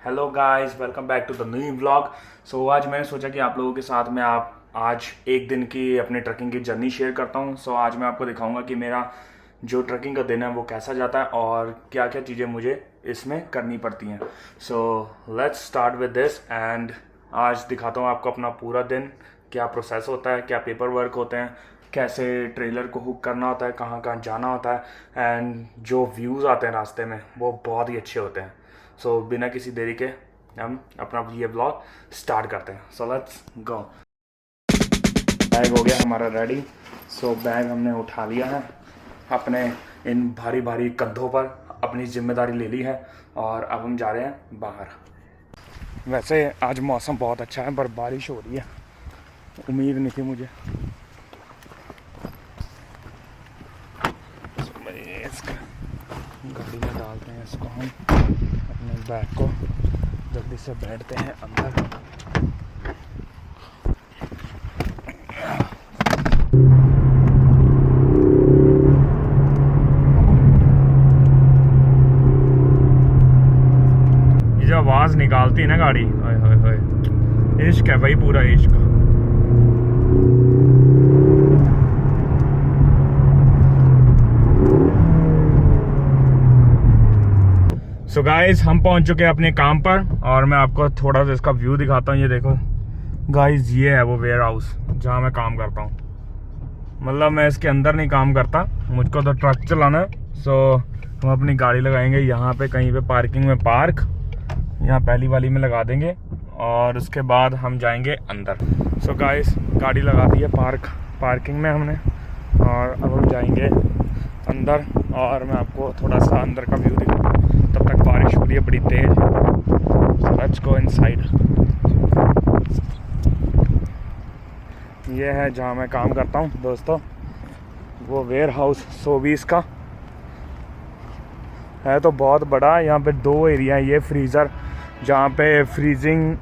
Hello guys, welcome back to the new vlog. So आज मैंने सोचा कि आप लोगों के साथ में आज एक दिन की अपनी ट्रैकिंग की जर्नी शेयर करता हूँ। सो आज मैं आपको दिखाऊंगा कि मेरा जो ट्रैकिंग का दिन है वो कैसा जाता है और क्या क्या चीज़ें मुझे इसमें करनी पड़ती हैं। So let's start with this and आज दिखाता हूँ आपको अपना पूरा दिन, क्या प्रोसेस होता है, क्या पेपर वर्क होते हैं, कैसे ट्रेलर को हुक करना होता है, कहाँ कहाँ जाना होता है एंड जो व्यूज़ आते हैं रास्ते में वो बहुत ही अच्छे होते हैं। सो बिना किसी देरी के हम अपना ये ब्लॉग स्टार्ट करते हैं। So let's go. बैग हो गया हमारा रेडी। सो बैग हमने उठा लिया है, अपने इन भारी भारी कंधों पर अपनी जिम्मेदारी ले ली है और अब हम जा रहे हैं बाहर। वैसे आज मौसम बहुत अच्छा है पर बारिश हो रही है, उम्मीद नहीं थी मुझे। गाड़ी में डालते हैं इसको, हम अपने बैग को जल्दी से बैठते हैं अंदर। ये जो आवाज़ निकालती है ना गाड़ी, हाय हाय हाय, इश्क है भाई, पूरा इश्क। सो गाइस, हम पहुंच चुके हैं अपने काम पर और मैं आपको थोड़ा सा इसका व्यू दिखाता हूँ। ये देखो गाइस, ये है वो वेयर हाउस जहाँ मैं काम करता हूँ। मतलब मैं इसके अंदर नहीं काम करता, मुझको तो ट्रक चलाना है। सो हम अपनी गाड़ी लगाएंगे यहाँ पे, कहीं पे पार्किंग में, पार्क यहाँ पहली वाली में लगा देंगे और उसके बाद हम जाएंगे अंदर। सो गाइस, गाड़ी लगा दी है पार्किंग में हमने और अब हम जाएंगे अंदर और मैं आपको थोड़ा सा अंदर का व्यू दिखाऊंगा। तब तक बारिश हो रही है बड़ी तेज। So let's go inside. ये है जहाँ मैं काम करता हूँ दोस्तों, वो वेयर हाउस सोबीस का है। तो बहुत बड़ा, यहाँ पे दो एरिया है। ये फ्रीज़र जहाँ पे फ्रीजिंग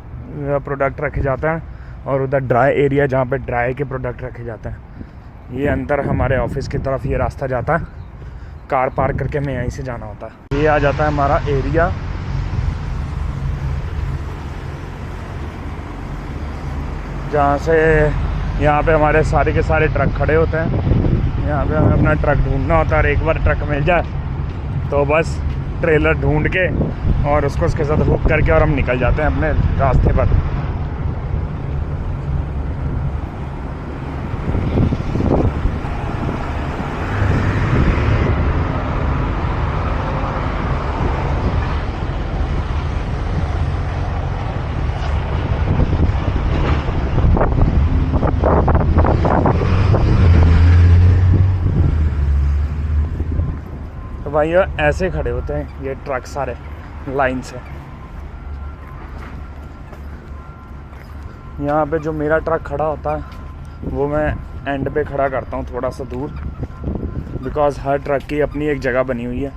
प्रोडक्ट रखे जाते हैं और उधर ड्राई एरिया जहाँ पे ड्राई के प्रोडक्ट रखे जाते हैं। ये अंदर हमारे ऑफिस की तरफ ये रास्ता जाता है, कार पार्क करके हमें यहीं से जाना होता है। ये आ जाता है हमारा एरिया, जहाँ से यहाँ पे हमारे सारे के सारे ट्रक खड़े होते हैं। यहाँ पे हमें अपना ट्रक ढूंढना होता है और एक बार ट्रक मिल जाए तो बस ट्रेलर ढूंढ के और उसको उसके साथ हुक करके और हम निकल जाते हैं अपने रास्ते पर। तो भाई ये ऐसे खड़े होते हैं ये ट्रक सारे लाइन से। यहाँ पे जो मेरा ट्रक खड़ा होता है वो मैं एंड पे खड़ा करता हूँ थोड़ा सा दूर, बिकॉज़ हर ट्रक की अपनी एक जगह बनी हुई है।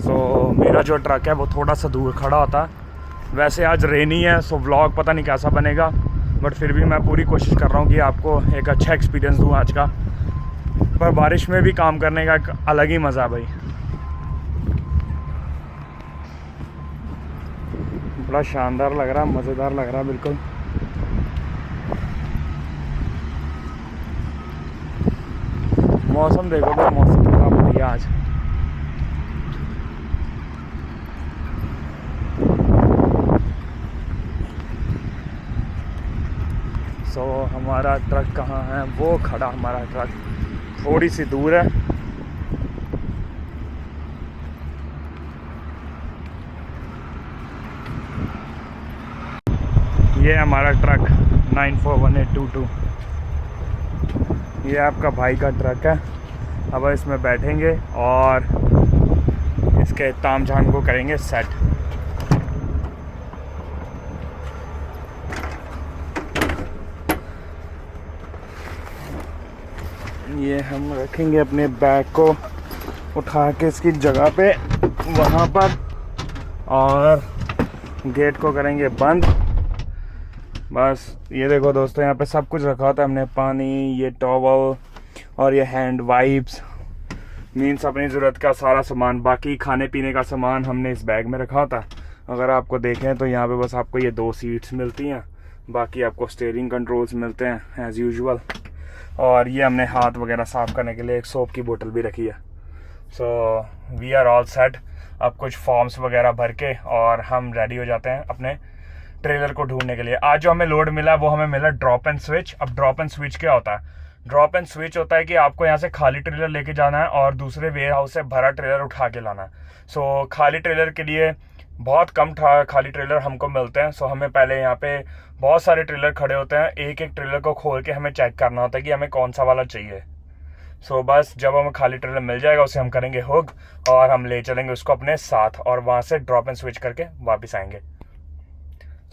सो मेरा जो ट्रक है वो थोड़ा सा दूर खड़ा होता है। वैसे आज रेनी है सो व्लॉग पता नहीं कैसा बनेगा, बट फिर भी मैं पूरी कोशिश कर रहा हूँ कि आपको एक अच्छा एक्सपीरियंस दूँ आज का। पर बारिश में भी काम करने का एक अलग ही मज़ा है भाई, बड़ा शानदार लग रहा है, मज़ेदार लग रहा है बिल्कुल। मौसम देखो तो मौसम बड़ा बढ़िया आज। सो हमारा ट्रक कहाँ है, वो खड़ा हमारा ट्रक थोड़ी सी दूर है। ये हमारा ट्रक 941822, ये आपका भाई का ट्रक है। अब इसमें बैठेंगे और इसके तामझाम को करेंगे सेट। ये हम रखेंगे अपने बैग को उठा के इसकी जगह पे वहाँ पर और गेट को करेंगे बंद। बस ये देखो दोस्तों, यहाँ पे सब कुछ रखा होता है हमने, पानी, ये टॉवल और ये हैंड वाइप्स, मीन्स अपनी ज़रूरत का सारा सामान, बाकी खाने पीने का सामान हमने इस बैग में रखा था। अगर आपको देखें तो यहाँ पे बस आपको ये 2 सीट्स मिलती हैं, बाकी आपको स्टीयरिंग कंट्रोल्स मिलते हैं एज़ यूजुअल। और ये हमने हाथ वगैरह साफ़ करने के लिए एक सोप की बोतल भी रखी है। So we are all set. अब कुछ फॉर्म्स वगैरह भर के और हम रेडी हो जाते हैं अपने ट्रेलर को ढूंढने के लिए। आज जो हमें लोड मिला वो हमें मिला ड्रॉप एंड स्विच। अब ड्रॉप एंड स्विच क्या होता है? ड्रॉप एंड स्विच होता है कि आपको यहाँ से खाली ट्रेलर लेके जाना है और दूसरे वेयर हाउस से भरा ट्रेलर उठा के लाना है। सो खाली ट्रेलर के लिए बहुत कम खाली ट्रेलर हमको मिलते हैं। सो हमें पहले यहाँ पे बहुत सारे ट्रेलर खड़े होते हैं, एक एक ट्रेलर को खोल के हमें चेक करना होता है कि हमें कौन सा वाला चाहिए। सो बस जब हमें खाली ट्रेलर मिल जाएगा उसे हम करेंगे हुक और हम ले चलेंगे उसको अपने साथ और वहाँ से ड्रॉप एंड स्विच करके वापस आएंगे।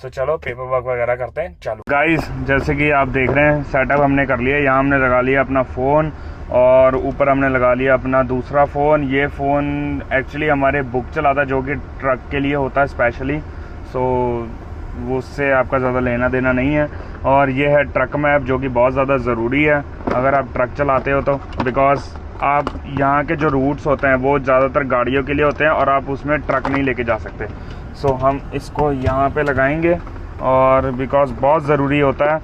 सो चलो पेपर वर्क वगैरह करते हैं, चालू। गाइस जैसे कि आप देख रहे हैं सेटअप हमने कर लिया। यहाँ हमने लगा लिया अपना फ़ोन और ऊपर हमने लगा लिया अपना दूसरा फ़ोन। ये फ़ोन एक्चुअली हमारे बुक चलाता है जो कि ट्रक के लिए होता है स्पेशली। सो वो उससे आपका ज़्यादा लेना देना नहीं है। और ये है ट्रक मैप जो कि बहुत ज़्यादा ज़रूरी है अगर आप ट्रक चलाते हो तो, बिकॉज आप यहाँ के जो रूट्स होते हैं वो ज़्यादातर गाड़ियों के लिए होते हैं और आप उसमें ट्रक नहीं लेके जा सकते। सो हम इसको यहाँ पे लगाएंगे और बिकॉज बहुत ज़रूरी होता है।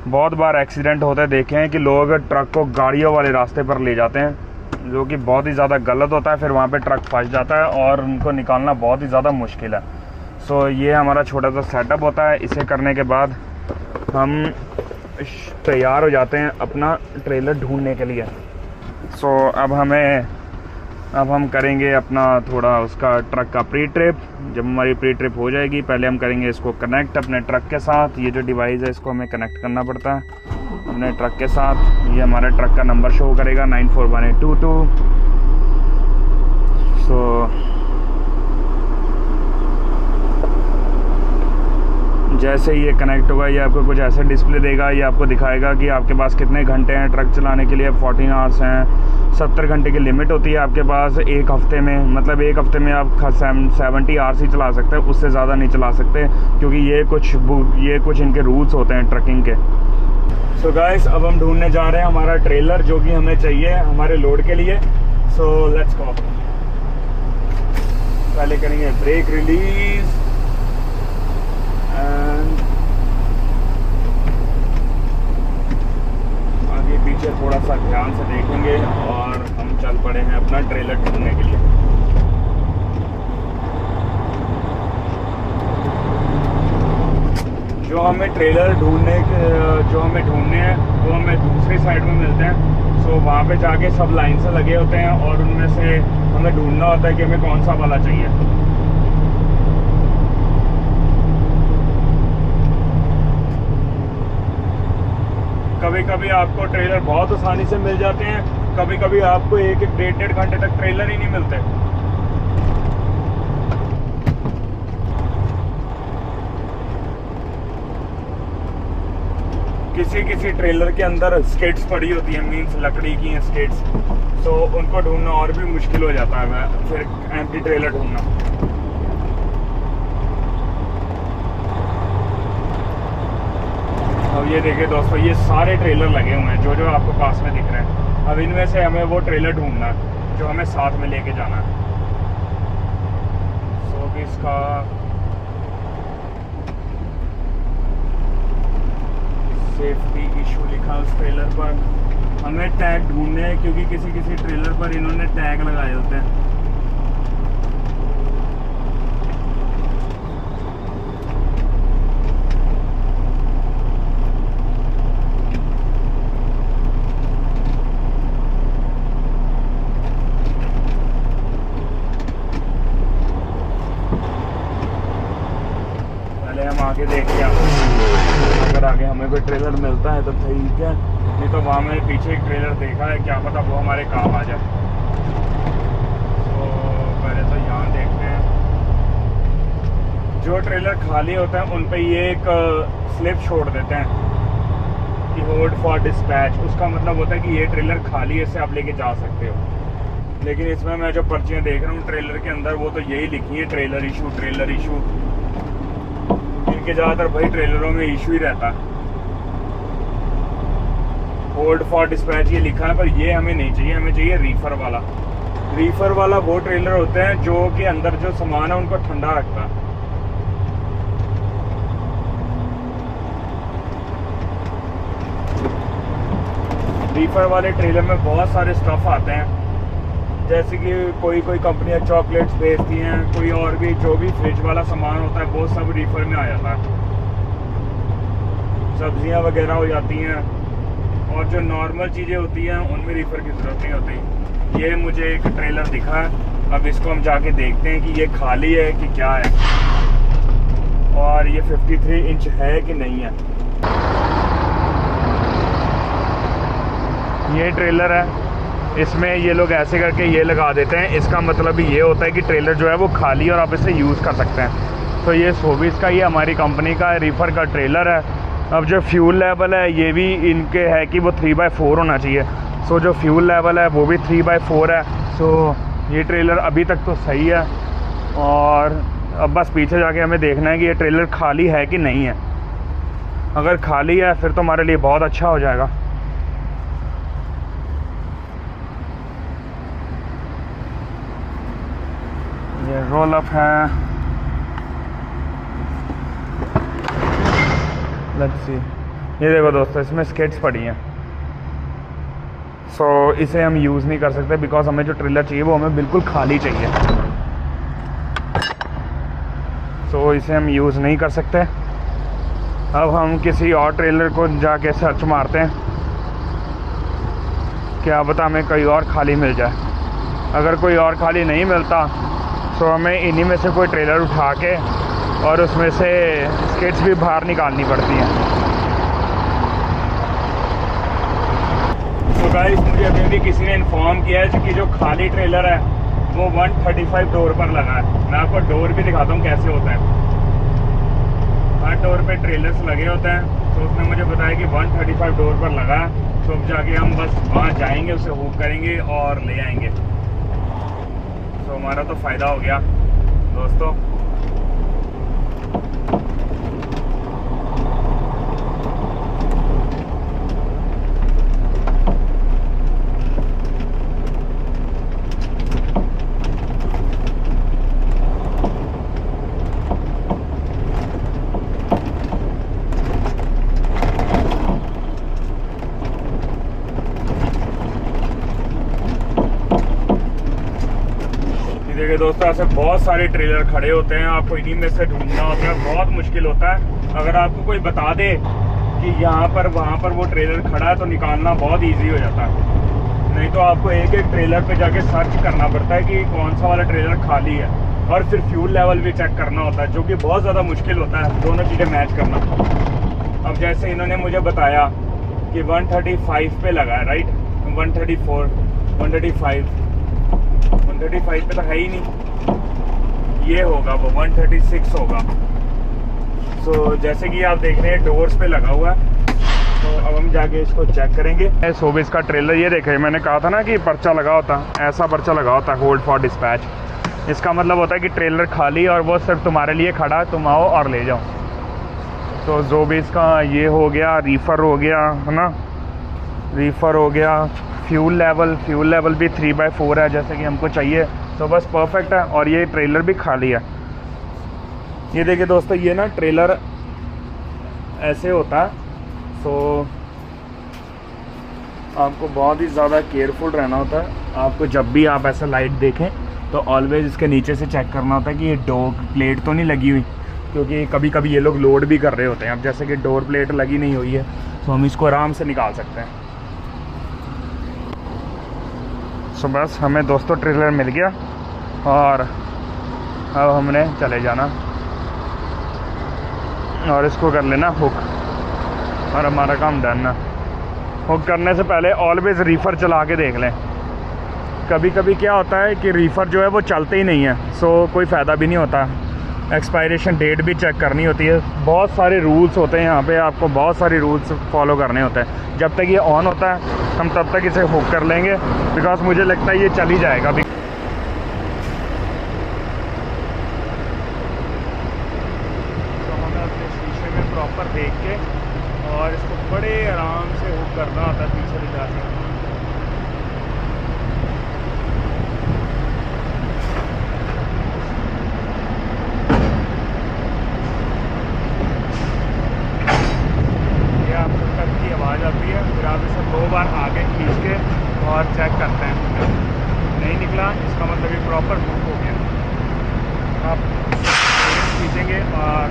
बहुत बार एक्सीडेंट होते देखे हैं कि लोग ट्रक को गाड़ियों वाले रास्ते पर ले जाते हैं जो कि बहुत ही ज़्यादा गलत होता है। फिर वहाँ पे ट्रक फंस जाता है और उनको निकालना बहुत ही ज़्यादा मुश्किल है। सो ये हमारा छोटा सा सेटअप होता है। इसे करने के बाद हम तैयार हो जाते हैं अपना ट्रेलर ढूंढने के लिए। सो अब हम करेंगे अपना थोड़ा उसका ट्रक का प्री ट्रिप। जब हमारी प्री ट्रिप हो जाएगी पहले हम करेंगे इसको कनेक्ट अपने ट्रक के साथ। ये जो डिवाइस है इसको हमें कनेक्ट करना पड़ता है अपने ट्रक के साथ। ये हमारे ट्रक का नंबर शो करेगा 941822। सो जैसे ही ये कनेक्ट होगा ये आपको कुछ ऐसे डिस्प्ले देगा। ये आपको दिखाएगा कि आपके पास कितने घंटे हैं ट्रक चलाने के लिए। 14 आवर्स हैं। 70 घंटे की लिमिट होती है आपके पास एक हफ़्ते में। मतलब एक हफ़्ते में आप 70 आवर्स ही चला सकते हैं, उससे ज़्यादा नहीं चला सकते क्योंकि ये कुछ इनके रूल्स होते हैं ट्रकिंग के। सो गाइस अब हम ढूंढने जा रहे हैं हमारा ट्रेलर जो कि हमें चाहिए हमारे लोड के लिए। So let's go. पहले करेंगे ब्रेक रिलीज एंड आगे पीछे थोड़ा सा ध्यान से देखेंगे और हम चल पड़े हैं अपना ट्रेलर ढूंढने के लिए। जो हमें ढूंढने हैं वो हमें दूसरी साइड में मिलते हैं। सो वहाँ पे जाके सब लाइन से लगे होते हैं और उनमें से हमें ढूंढना होता है कि हमें कौन सा वाला चाहिए। कभी कभी आपको ट्रेलर बहुत आसानी से मिल जाते हैं, कभी कभी आपको एक 1.5 घंटे तक ट्रेलर ही नहीं मिलते। किसी ट्रेलर के अंदर स्केट्स पड़ी होती हैं, मीन्स लकड़ी की हैं स्केट्स। सो उनको ढूंढना और भी मुश्किल हो जाता है, फिर एम्प्टी ट्रेलर ढूंढना। अब ये देखिए दोस्तों ये सारे ट्रेलर लगे हुए हैं जो आपको पास में दिख रहे हैं। अब इनमें से हमें वो ट्रेलर ढूंढना है जो हमें साथ में लेके जाना है। सो भी इसका सेफ्टी इशू लिखा उस ट्रेलर पर। हमें टैग ढूंढने हैं क्योंकि किसी ट्रेलर पर इन्होंने टैग लगाए होते हैं। आगे देखिए अगर आगे हमें कोई ट्रेलर मिलता है तो ठीक है, नहीं तो वहाँ मैंने पीछे एक ट्रेलर देखा है, क्या पता वो हमारे काम आ जाए। तो पहले तो यहाँ देखते हैं। जो ट्रेलर खाली होते हैं उन पे ये एक स्लिप छोड़ देते हैं कि होल्ड फॉर डिस्पैच। उसका मतलब होता है कि ये ट्रेलर खाली है, इससे आप लेके जा सकते हो। लेकिन इसमें मैं जो पर्चियाँ देख रहा हूँ ट्रेलर के अंदर वो तो यही लिखी है ट्रेलर इशू। इनके ज़्यादातर भाई ट्रेलरों में इशू ही रहता है, होल्ड फॉर डिस्पैच ये लिखा है, पर ये हमें नहीं चाहिए, हमें चाहिए रीफर वाला। रीफर वाला वो ट्रेलर होते हैं जो कि अंदर जो सामान है उनको ठंडा रखता है। रीफर वाले ट्रेलर में बहुत सारे स्टफ़ आते हैं, जैसे कि कोई कंपनियां चॉकलेट्स बेचती हैं, कोई और भी जो भी फ्रिज वाला सामान होता है वो सब रीफर में आ जाता है। सब्जियां वगैरह हो जाती हैं, और जो नॉर्मल चीज़ें होती हैं उनमें रीफर की ज़रूरत नहीं होती। ये मुझे एक ट्रेलर दिखा है, अब इसको हम जाके देखते हैं कि ये खाली है कि क्या है, और ये 53 इंच है कि नहीं है। ये ट्रेलर है, इसमें ये लोग ऐसे करके ये लगा देते हैं। इसका मतलब ये होता है कि ट्रेलर जो है वो खाली है और आप इसे यूज़ कर सकते हैं। तो ये सोबिस का, ये हमारी कंपनी का रीफर का ट्रेलर है। अब जो फ्यूल लेवल है ये भी इनके है कि वो 3/4 होना चाहिए। सो जो फ्यूल लेवल है वो भी 3/4 है। सो ये ट्रेलर अभी तक तो सही है, और अब बस पीछे जाके हमें देखना है कि ये ट्रेलर खाली है कि नहीं है। अगर खाली है फिर तो हमारे लिए बहुत अच्छा हो जाएगा। ये रोल अप है, लेट्स सी। ये देखो दोस्तों, इसमें स्केट्स पड़ी हैं। सो इसे हम यूज़ नहीं कर सकते बिकॉज हमें जो ट्रेलर चाहिए वो हमें बिल्कुल खाली चाहिए। सो इसे हम यूज़ नहीं कर सकते। अब हम किसी और ट्रेलर को जाके सर्च मारते हैं, क्या पता हमें कोई और खाली मिल जाए। अगर कोई और खाली नहीं मिलता तो हमें इन्हीं में से कोई ट्रेलर उठा के और उसमें से स्केट्स भी बाहर निकालनी पड़ती हैं। तो गाइस, मुझे अभी भी किसी ने इन्फॉर्म किया है कि जो खाली ट्रेलर है वो 135 डोर पर लगा है। मैं आपको डोर भी दिखाता हूँ कैसे होता है। हर डोर पे ट्रेलर्स लगे होते हैं। तो उसने मुझे बताया कि 135 डोर पर लगा है। तो अब जाके हम बस वहाँ जाएंगे, उसे हुक करेंगे और ले आएंगे। तो हमारा तो फ़ायदा हो गया दोस्तों। देखिए दोस्तों, ऐसे बहुत सारे ट्रेलर खड़े होते हैं, आपको इन्हीं में से ढूंढना होता है, बहुत मुश्किल होता है। अगर आपको कोई बता दे कि यहाँ पर वहाँ पर वो ट्रेलर खड़ा है तो निकालना बहुत इजी हो जाता है। नहीं तो आपको एक एक ट्रेलर पे जाके सर्च करना पड़ता है कि कौन सा वाला ट्रेलर खाली है, और फिर फ्यूल लेवल भी चेक करना होता है, जो कि बहुत ज़्यादा मुश्किल होता है दोनों चीज़ें मैच करना। अब जैसे इन्होंने मुझे बताया कि 135 पे लगा है, राइट, 134, 135 पे तो है ही नहीं, ये होगा वो 136 होगा। सो जैसे कि आप देख रहे हैं डोर्स पे लगा हुआ है। तो अब हम जाके इसको चेक करेंगे। सोबिस का ट्रेलर ये देखे, मैंने कहा था ना कि पर्चा लगा होता, ऐसा पर्चा लगा होता है, होल्ड फॉर डिस्पैच। इसका मतलब होता है कि ट्रेलर खाली और वो सिर्फ तुम्हारे लिए खड़ा है, तुम आओ और ले जाओ। तो सोबिस का ये हो गया, रीफर हो गया, है ना, रीफर हो गया। फ्यूल लेवल भी 3/4 है जैसे कि हमको चाहिए। तो बस परफेक्ट है, और ये ट्रेलर भी खाली है। ये देखिए दोस्तों, ये ना ट्रेलर ऐसे होता है। तो आपको बहुत ही ज़्यादा केयरफुल रहना होता है। आपको जब भी आप ऐसा लाइट देखें तो ऑलवेज़ इसके नीचे से चेक करना होता है कि ये डोर प्लेट तो नहीं लगी हुई, क्योंकि कभी कभी ये लोग लोड भी कर रहे होते हैं। अब जैसे कि डोर प्लेट लगी नहीं हुई है तो हम इसको आराम से निकाल सकते हैं। सो बस हमें दोस्तों ट्रेलर मिल गया, और अब हमने चले जाना और इसको कर लेना हुक, और हमारा काम डन है। हुक करने से पहले ऑलवेज़ रीफ़र चला के देख लें। कभी कभी क्या होता है कि रीफ़र जो है वो चलते ही नहीं है, सो कोई फ़ायदा भी नहीं होता। एक्सपायरेशन डेट भी चेक करनी होती है। बहुत सारे रूल्स होते हैं यहाँ पे, आपको बहुत सारे रूल्स फॉलो करने होते हैं। जब तक ये ऑन होता है हम तब तक इसे हुक कर लेंगे, बिकॉज मुझे लगता है ये चल ही जाएगा। तो हमें अपने शीशे में प्रॉपर देख के और इसको बड़े आराम से हुक करना होता है पीछे ले जाके। और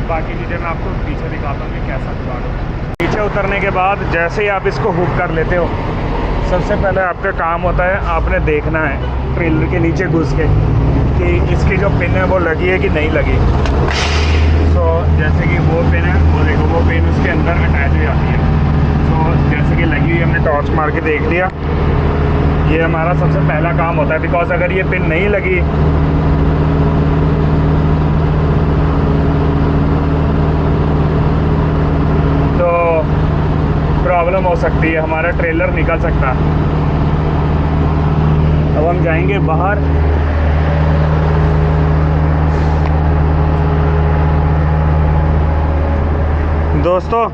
बाकी चीज़ें मैं आपको पीछे दिखाता हूँ कि कैसा जुगाड़ होता है। नीचे उतरने के बाद जैसे ही आप इसको हुक कर लेते हो, सबसे पहले आपका काम होता है, आपने देखना है ट्रेलर के नीचे घुस के कि इसकी जो पिन है वो लगी है कि नहीं लगी। सो जैसे कि वो पिन है, वो देखो वो पिन उसके अंदर अटैच हो जाती है। सो जैसे कि लगी हुई, हमने टॉर्च मार के देख लिया। ये हमारा सबसे पहला काम होता है, बिकॉज अगर ये पिन नहीं लगी तो प्रॉब्लम हो सकती है, हमारा ट्रेलर निकल सकता है। अब हम जाएंगे बाहर। दोस्तों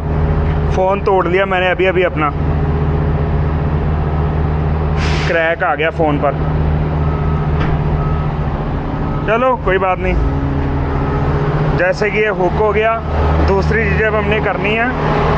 फ़ोन तोड़ लिया मैंने अभी अभी अपना, क्रैक आ गया फ़ोन पर। चलो कोई बात नहीं, जैसे कि ये हुक हो गया, दूसरी चीज़ें अब हमने करनी है।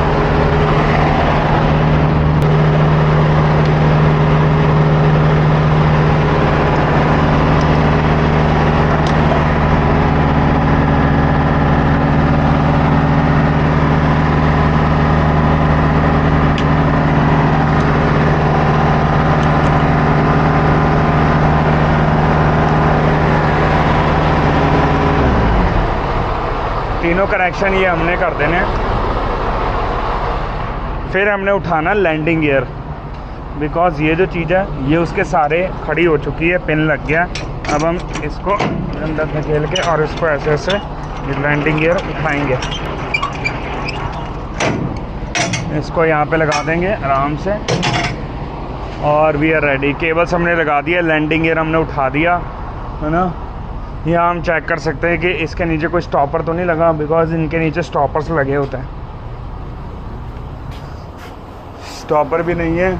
तीनों कनेक्शन ये हमने कर देने। फिर हमने उठाना लैंडिंग गियर, बिकॉज़ ये जो चीज़ है ये उसके सारे खड़ी हो चुकी है, पिन लग गया। अब हम इसको अंदर धकेल के और इसको ऐसे ऐसे लैंडिंग गियर उठाएंगे, इसको यहाँ पे लगा देंगे आराम से और वी आर रेडी। केबल्स हमने लगा दिया, लैंडिंग गियर हमने उठा दिया, है ना। यहाँ हम चेक कर सकते हैं कि इसके नीचे कोई स्टॉपर तो नहीं लगा, बिकॉज इनके नीचे स्टॉपर्स लगे होते हैं। स्टॉपर भी नहीं है।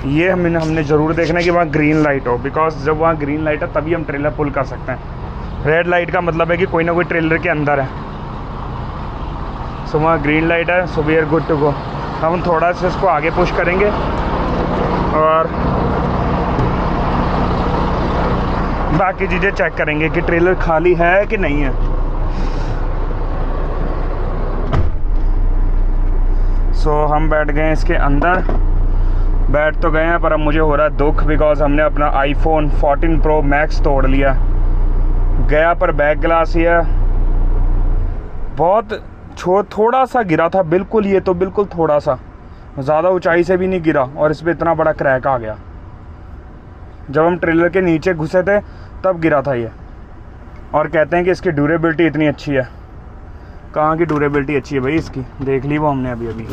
ये हमने ज़रूर देखना है कि वहाँ ग्रीन लाइट हो, बिकॉज जब वहाँ ग्रीन लाइट है तभी हम ट्रेलर पुल कर सकते हैं। रेड लाइट का मतलब है कि कोई ना कोई ट्रेलर के अंदर है। सो वहाँ ग्रीन लाइट है, so we are good to go. हम थोड़ा सा इसको आगे पुश करेंगे और बाकी चीज़ें चेक करेंगे कि ट्रेलर खाली है कि नहीं है। सो हम बैठ गए इसके अंदर, बैठ तो गए हैं पर अब मुझे हो रहा है दुख, बिकॉज हमने अपना iPhone 14 Pro Max तोड़ लिया। गया पर बैक ग्लास ही है, बहुत थोड़ा सा गिरा था, बिल्कुल, ये तो बिल्कुल थोड़ा सा, ज़्यादा ऊंचाई से भी नहीं गिरा और इस पर इतना बड़ा क्रैक आ गया। जब हम ट्रेलर के नीचे घुसे थे तब गिरा था ये। और कहते हैं कि इसकी ड्यूरेबिलिटी इतनी अच्छी है। कहाँ की ड्यूरेबिलिटी अच्छी है भाई इसकी, देख ली वो हमने अभी अभी।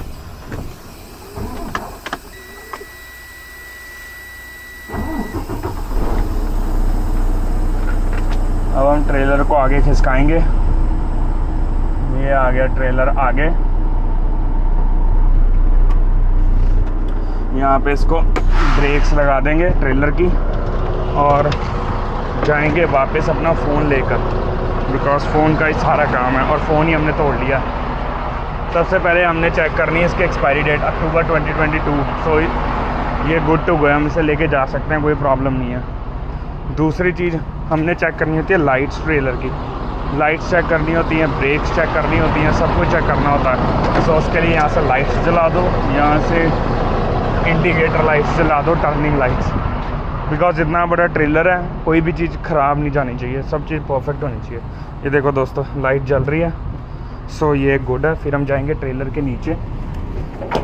अब हम ट्रेलर को आगे खिसकाएंगे। ये आ गया ट्रेलर आगे। यहाँ पे इसको ब्रेक्स लगा देंगे ट्रेलर की और जाएंगे वापस अपना फ़ोन लेकर, बिकॉज फ़ोन का ही सारा काम है और फ़ोन ही हमने तोड़ लिया। सबसे पहले हमने चेक करनी है इसकी एक्सपायरी डेट, अक्टूबर 2022। सो ये गुड टू गो, हम इसे लेके जा सकते हैं, कोई प्रॉब्लम नहीं है। दूसरी चीज़ हमने चेक करनी होती है लाइट्स, ट्रेलर की लाइट्स चेक करनी होती हैं, ब्रेक्स चेक करनी होती हैं, सब कुछ चेक करना होता है। सो उसके लिए यहाँ से लाइट्स जला दो, यहाँ से इंडिकेटर लाइट्स जला दो, टर्निंग लाइट्स, बिकॉज इतना बड़ा ट्रेलर है, कोई भी चीज़ ख़राब नहीं जानी चाहिए, सब चीज़ परफेक्ट होनी चाहिए। ये देखो दोस्तों लाइट जल रही है, सो ये गुड है। फिर हम जाएंगे ट्रेलर के नीचे।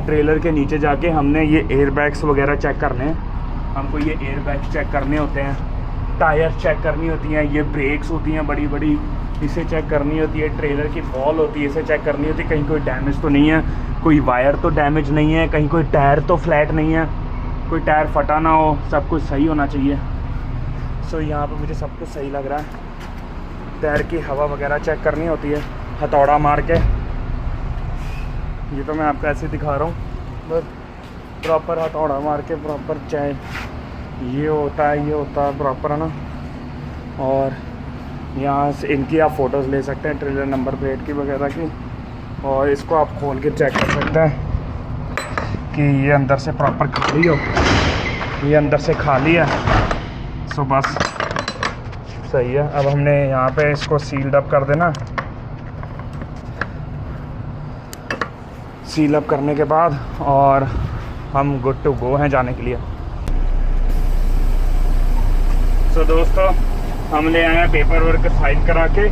ट्रेलर के नीचे जाके हमने ये एयर बैग्स वगैरह चेक करने हैं, हमको ये एयर बैग्स चेक करने होते हैं, टायर चेक करनी होती हैं, ये ब्रेक्स होती हैं बड़ी बड़ी, इसे चेक करनी होती है, ट्रेलर की बॉल होती है, इसे चेक करनी होती है कहीं कोई डैमेज तो नहीं है, कोई वायर तो डैमेज नहीं है, कहीं कोई टायर तो फ्लैट नहीं है, कोई टायर फटा ना हो, सब कुछ सही होना चाहिए। सो यहाँ पे मुझे सब कुछ सही लग रहा है। टायर की हवा वगैरह चेक करनी होती है हथौड़ा मार के। ये तो मैं आपको ऐसे दिखा रहा हूँ, बस प्रॉपर हथौड़ा मार के प्रॉपर चाहे ये होता है प्रॉपर, है ना। और यहाँ से इनकी आप फ़ोटोज़ ले सकते हैं, ट्रेलर नंबर प्लेट की वगैरह की, और इसको आप खोल के चेक कर सकते हैं कि ये अंदर से प्रॉपर खाली हो, ये अंदर से खाली है। सो बस सही है। अब हमने यहाँ पे इसको सील्ड अप कर देना। सील अप करने के बाद और हम गुड टू गो हैं जाने के लिए। सो दोस्तों, हम ले आए हैं पेपर वर्क साइन करा के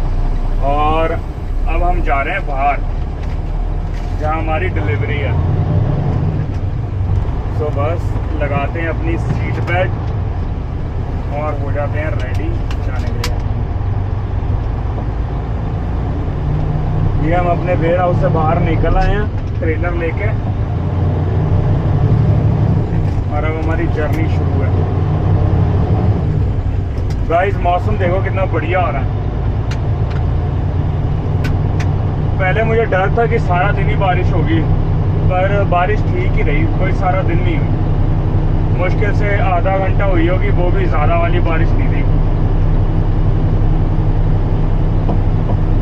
और अब हम जा रहे हैं बाहर जहाँ हमारी डिलीवरी है। सो बस लगाते हैं अपनी सीट बेल्ट और हो जाते हैं रेडी जाने के लिए। ये हम अपने वेयर हाउस से बाहर निकल आए हैं ट्रेलर लेके और अब हमारी जर्नी शुरू है। गाइस, मौसम देखो कितना बढ़िया हो रहा है। पहले मुझे डर था कि सारा दिन ही बारिश होगी, पर बारिश ठीक ही रही, कोई सारा दिन नहीं हुई। मुश्किल से आधा घंटा हुई होगी, वो भी ज़्यादा वाली बारिश नहीं थी,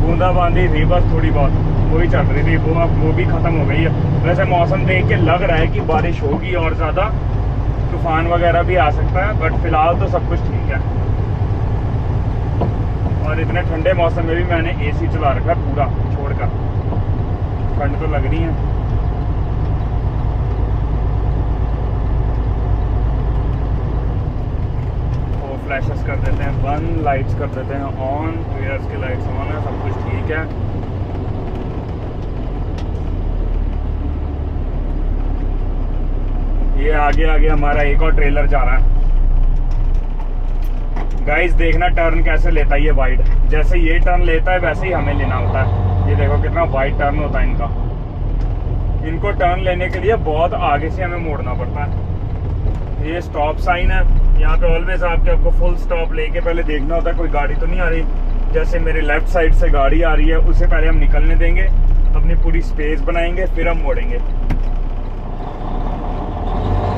बूंदाबांदी थी बस थोड़ी बहुत, वही चल रही थी। वो भी ख़त्म हो गई है। वैसे मौसम देख के लग रहा है कि बारिश होगी और ज़्यादा, तूफान वगैरह भी आ सकता है, बट फिलहाल तो सब कुछ ठीक है। और इतने ठंडे मौसम में भी मैंने एसी चला रखा है पूरा छोड़कर, ठंड तो लग रही है। फ्लैशेस कर देते हैं बंद, लाइट्स कर देते हैं ऑन, रियर्स की लाइट्स ऑन है, सब कुछ ठीक है। ये आगे आगे हमारा एक और ट्रेलर जा रहा है। गाइस, देखना टर्न कैसे लेता है ये वाइड। जैसे ये टर्न लेता है वैसे ही हमें लेना होता है। ये देखो कितना वाइड टर्न होता है इनका। इनको टर्न लेने के लिए बहुत आगे से हमें मोड़ना पड़ता है। ये स्टॉप साइन है, यहाँ पे ऑलवेज आपको फुल स्टॉप लेके पहले देखना होता है कोई गाड़ी तो नहीं आ रही। जैसे मेरे लेफ्ट साइड से गाड़ी आ रही है, उससे पहले हम निकलने देंगे, अपनी पूरी स्पेस बनाएंगे, फिर हम मोड़ेंगे।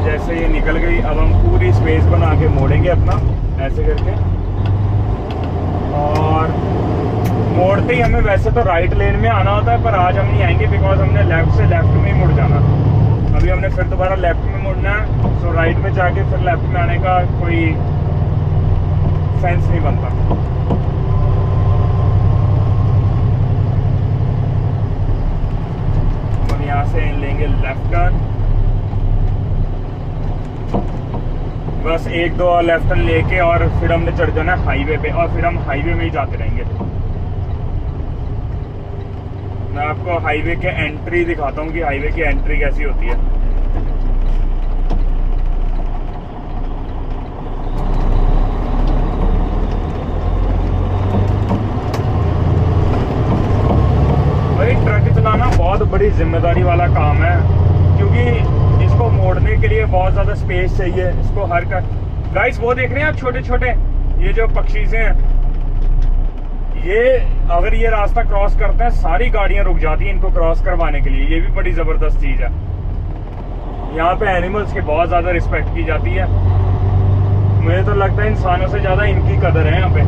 जैसे ये निकल गई, अब हम पूरी स्पेस बना के मोड़ेंगे अपना, ऐसे करके। और मोड़ते ही हमें वैसे तो राइट लेन में आना होता है, पर आज हम नहीं आएंगे बिकॉज हमने लेफ्ट से लेफ्ट में ही मुड़ जाना। अभी हमने फिर दोबारा लेफ्ट में मुड़ना है, सो राइट में जाके फिर लेफ्ट में आने का कोई सेंस नहीं बनता। हम यहाँ से लेंगे लेफ्ट टर्न, बस एक दो और लेफ्ट टर्न लेके और फिर हमने चढ़ जाना है हाईवे पे, और फिर हम हाईवे में ही जाते रहेंगे। मैं आपको हाईवे के एंट्री दिखाता हूँ कि हाईवे की एंट्री कैसी होती है। भाई, ट्रक चलाना बहुत बड़ी जिम्मेदारी वाला काम है, क्योंकि इसको मोड़ने के लिए बहुत ज़्यादा स्पेस चाहिए। इसको हर का गाइस, वो देख रहे हैं आप छोटे छोटे ये जो पक्षी से हैं, ये अगर ये रास्ता क्रॉस करते हैं सारी गाड़ियां रुक जाती हैं इनको क्रॉस करवाने के लिए। ये भी बड़ी ज़बरदस्त चीज़ है। यहाँ पे एनिमल्स की बहुत ज़्यादा रिस्पेक्ट की जाती है। मुझे तो लगता है इंसानों से ज़्यादा इनकी कदर है यहाँ पे।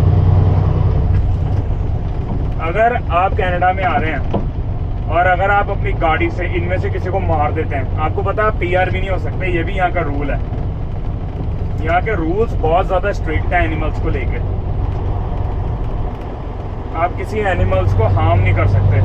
अगर आप कनाडा में आ रहे हैं और अगर आप अपनी गाड़ी से इनमें से किसी को मार देते हैं, आपको पता है PR भी नहीं हो सकते। ये भी यहाँ का रूल है। यहाँ के रूल्स बहुत ज़्यादा स्ट्रिक्ट हैं एनिमल्स को लेकर। आप किसी एनिमल्स को हार्म नहीं कर सकते।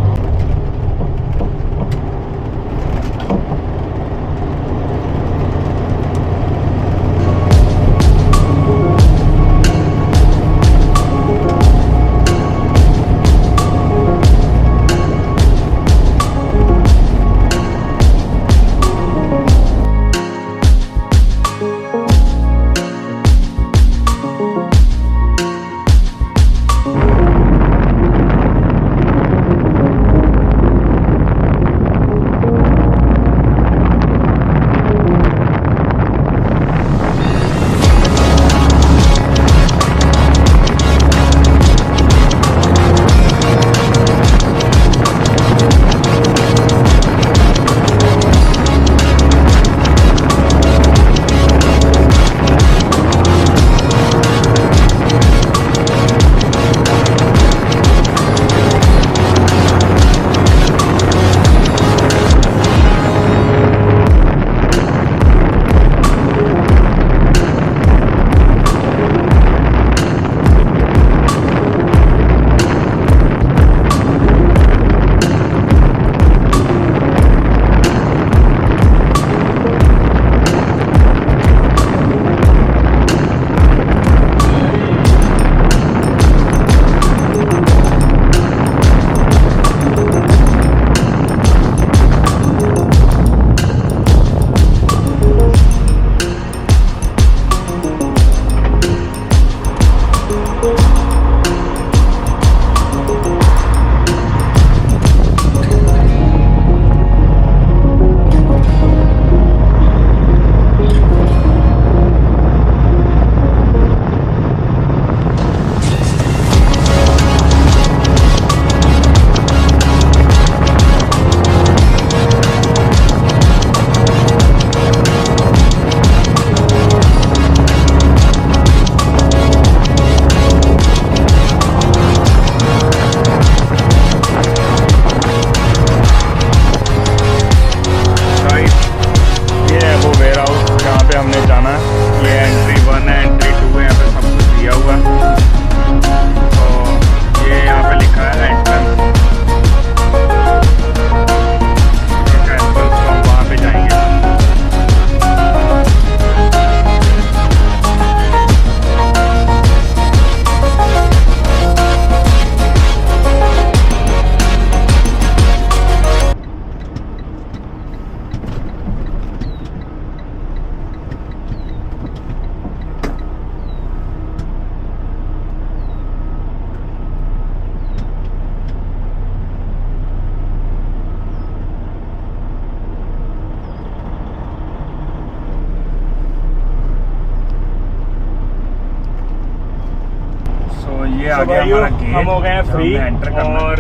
ये आ गया हमारा गेट। हम हो गए हैं फ्री एंटर करना और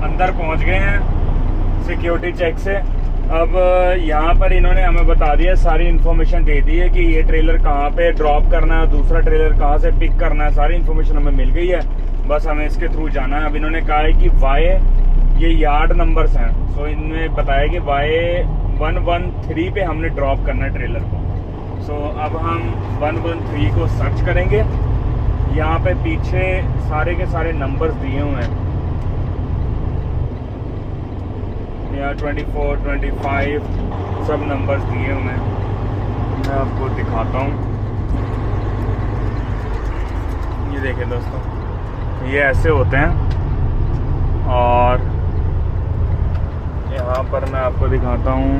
अंदर पहुंच गए हैं सिक्योरिटी चेक से। अब यहाँ पर इन्होंने हमें बता दिया, सारी इन्फॉर्मेशन दे दी है कि ये ट्रेलर कहाँ पे ड्रॉप करना है, दूसरा ट्रेलर कहाँ से पिक करना है, सारी इन्फॉर्मेशन हमें मिल गई है। बस हमें इसके थ्रू जाना है। अब इन्होंने कहा है कि वाई ये यार्ड नंबर्स हैं, सो इनमें बताया कि वाई 113 पे हमने ड्रॉप करना है ट्रेलर को। सो अब हम 113 को सर्च करेंगे। यहाँ पे पीछे सारे के सारे नंबर्स दिए हुए हैं, यहाँ 24, 25 सब नंबर्स दिए हुए हैं। मैं आपको दिखाता हूँ, ये देखें दोस्तों, ये ऐसे होते हैं। और यहाँ पर मैं आपको दिखाता हूँ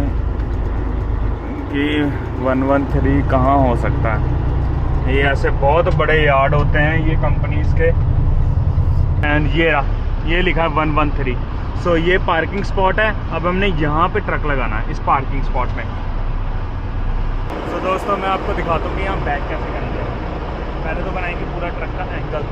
कि 113 कहाँ हो सकता है। ये ऐसे बहुत बड़े यार्ड होते हैं ये कंपनीज के। एंड ये लिखा है 113। सो ये पार्किंग स्पॉट है। अब हमने यहाँ पे ट्रक लगाना है इस पार्किंग स्पॉट में। सो दोस्तों मैं आपको दिखाता हूँ कि हम बैक कैसे करेंगे। पहले तो बनाएंगे पूरा ट्रक का एंगल।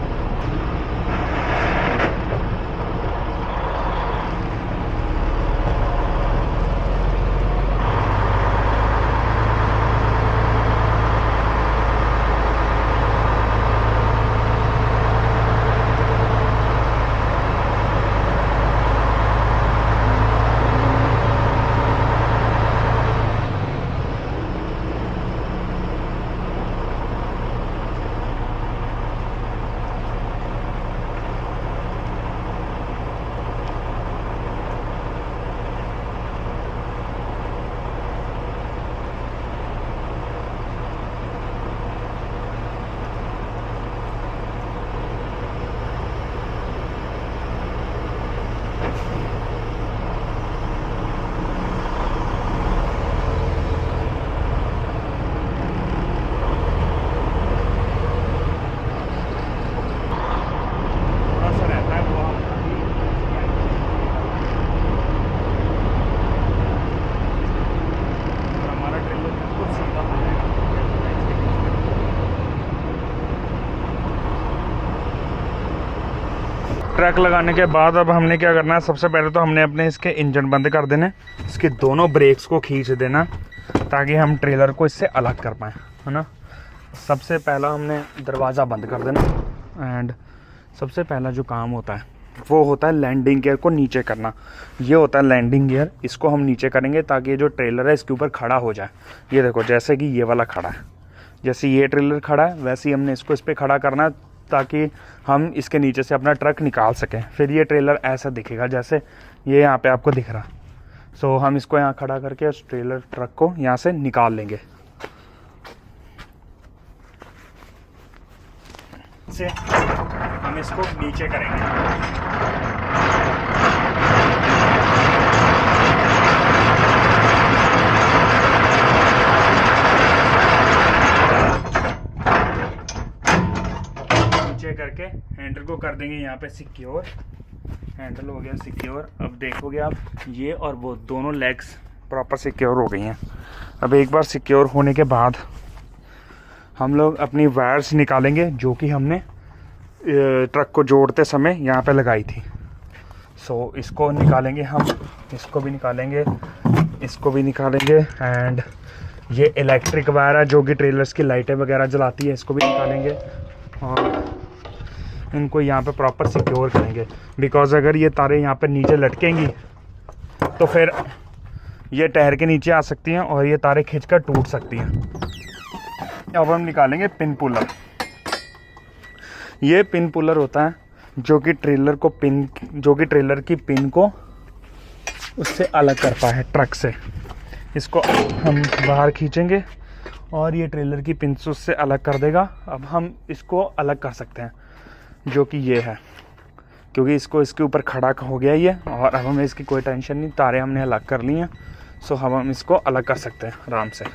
ट्रक लगाने के बाद अब हमने क्या करना है, सबसे पहले तो हमने अपने इसके इंजन बंद कर देने, इसके दोनों ब्रेक्स को खींच देना ताकि हम ट्रेलर को इससे अलग कर पाएँ, है ना। सबसे पहला हमने दरवाज़ा बंद कर देना। एंड सबसे पहला जो काम होता है वो होता है लैंडिंग गियर को नीचे करना। ये होता है लैंडिंग गियर, इसको हम नीचे करेंगे ताकि ये जो ट्रेलर है इसके ऊपर खड़ा हो जाए। ये देखो जैसे कि ये वाला खड़ा है, जैसे ये ट्रेलर खड़ा है वैसे ही हमने इसको इस पर खड़ा करना है ताकि हम इसके नीचे से अपना ट्रक निकाल सकें। फिर ये ट्रेलर ऐसा दिखेगा जैसे ये यहाँ पे आपको दिख रहा। सो हम इसको यहाँ खड़ा करके उस ट्रेलर ट्रक को यहाँ से निकाल लेंगे। से हम इसको नीचे करेंगे। करके हैंडल को कर देंगे यहाँ पे सिक्योर। हैंडल हो गया सिक्योर। अब देखोगे आप ये और वो दोनों लेग्स प्रॉपर सिक्योर हो गई हैं। अब एक बार सिक्योर होने के बाद हम लोग अपनी वायर्स निकालेंगे जो कि हमने ट्रक को जोड़ते समय यहाँ पे लगाई थी। सो इसको निकालेंगे हम, इसको भी निकालेंगे, इसको भी निकालेंगे। एंड ये इलेक्ट्रिक वायर है जो कि ट्रेलर्स की लाइटें वगैरह जलाती है, इसको भी निकालेंगे और इनको यहाँ पे प्रॉपर सिक्योर करेंगे। बिकॉज अगर ये तारें यहाँ पे नीचे लटकेंगी तो फिर ये टायर के नीचे आ सकती हैं और ये तारें खींचकर टूट सकती हैं। अब हम निकालेंगे पिन पुलर। ये पिन पुलर होता है जो कि ट्रेलर की पिन को उससे अलग करता है ट्रक से। इसको हम बाहर खींचेंगे और ये ट्रेलर की पिन से उससे अलग कर देगा। अब हम इसको अलग कर सकते हैं जो कि ये है, क्योंकि इसको इसके ऊपर खड़ा हो गया ये। और अब हमें इसकी कोई टेंशन नहीं, तारे हमने अलग कर ली हैं। सो हम इसको अलग कर सकते हैं आराम से।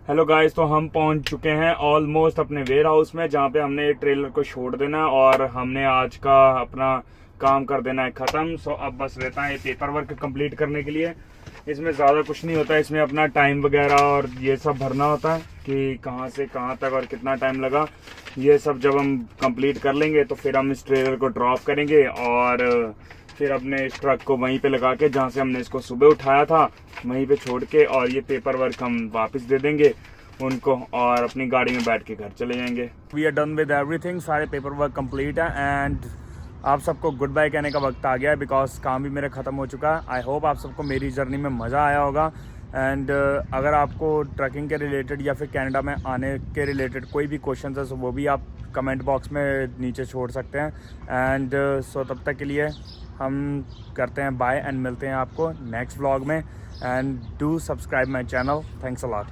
हेलो गाइस, तो हम पहुंच चुके हैं ऑलमोस्ट अपने वेयर हाउस में जहां पे हमने ट्रेलर को छोड़ देना और हमने आज का अपना काम कर देना है ख़त्म। सो अब बस रहता है पेपर वर्क कंप्लीट करने के लिए। इसमें ज़्यादा कुछ नहीं होता, इसमें अपना टाइम वगैरह और ये सब भरना होता है कि कहाँ से कहाँ तक और कितना टाइम लगा। ये सब जब हम कंप्लीट कर लेंगे तो फिर हम इस ट्रेलर को ड्रॉप करेंगे और फिर अपने इस ट्रक को वहीं पे लगा के जहाँ से हमने इसको सुबह उठाया था वहीं पे छोड़ के, और ये पेपर वर्क हम वापस दे देंगे उनको और अपनी गाड़ी में बैठ के घर चले जाएंगे। We are done with everything, सारे पेपर वर्क कंप्लीट है एंड आप सबको गुड बाय कहने का वक्त आ गया है बिकॉज काम भी मेरा ख़त्म हो चुका है। आई होप आप सबको मेरी जर्नी में मज़ा आया होगा एंड अगर आपको ट्रकिंग के रिलेटेड या फिर कनाडा में आने के रिलेटेड कोई भी क्वेश्चन है तो वो भी आप कमेंट बॉक्स में नीचे छोड़ सकते हैं एंड सो तब तक के लिए हम करते हैं बाय एंड मिलते हैं आपको नेक्स्ट व्लॉग में and do subscribe my channel. Thanks a lot.